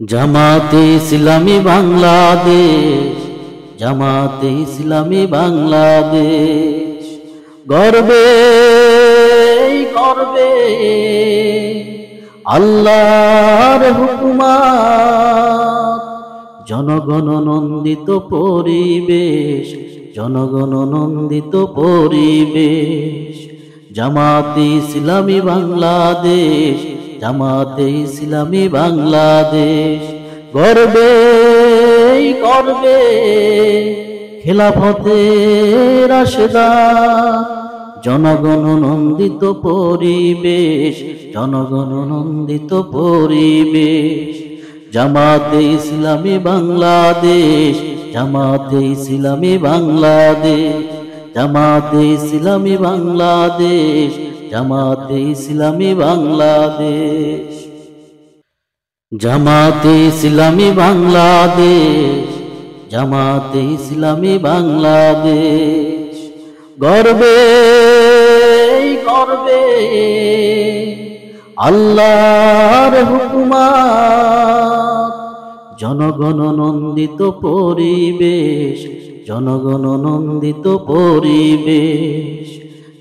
জামাতে ইসলামী বাংলাদেশ, জামাতে ইসলামী বাংলাদেশ গর্বে গর্বে আল্লাহর হুকুমত, জনগণ নন্দিত পরিবেশ, জনগণ নন্দিত পরিবেশ। জামাতে ইসলামী বাংলাদেশ, জামাতে ইসলামী বাংলাদেশ গর্বে গর্বে খেলাফতে রাশেদা, জনগণ নন্দিত পরিবেশ, জনগণ নন্দিত পরিবেশ। জামাতে ইসলামী বাংলাদেশ, জামাতে ইসলামী বাংলাদেশ, জামাতে ইসলামী বাংলাদেশ, জামাতে ইসলামী বাংলাদেশ। জামাতে ইসলামী বাংলাদেশ, জামাতে ইসলামী বাংলাদেশ গর্বে গর্বে আল্লাহর হুকুমত, জনগণ নন্দিত পরিবেশ, জনগণ নন্দিত পরিবেশ।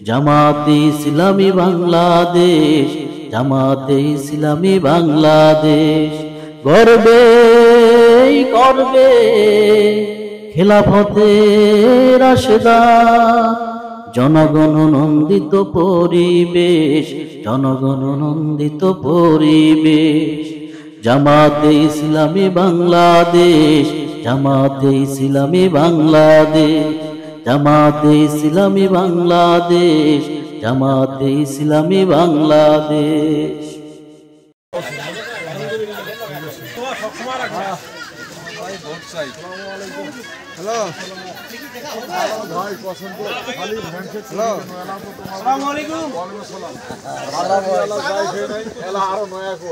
জামাতে ইসলামী বাংলাদেশ, জামাতে ইসলামী বাংলাদেশ গর্বে গর্বে খেলাফতে রাশেদা, জনগণ নন্দিত পরিবেশ, জনগণ নন্দিত পরিবেশ। জামাতে ইসলামী বাংলাদেশ, জামাতে ইসলামী বাংলাদেশ, জামাতে ইসলামী বাংলাদেশ, জামাতে ইসলামী বাংলাদেশ। হ্যালো ভাই পছন্দ খালি হ্যান্ডশেক হ্যালো আসসালামু আলাইকুম ওয়ালাইকুম আসসালাম আরো নয়া কো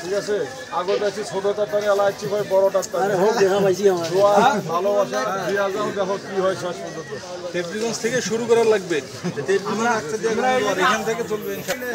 ঠিক আছে আগত আছে ছোট টাটানি আলা আছে ভাই বড় টাটানি আরে হোক দেখা পাইছি আমার ভালোবাসা দিয়া যাও দেখো কি হয় শেষ পর্যন্ত টেপরিগঞ্জ থেকে শুরু করা লাগবে আমরা এখান থেকে চলবে ইনশাআল্লাহ।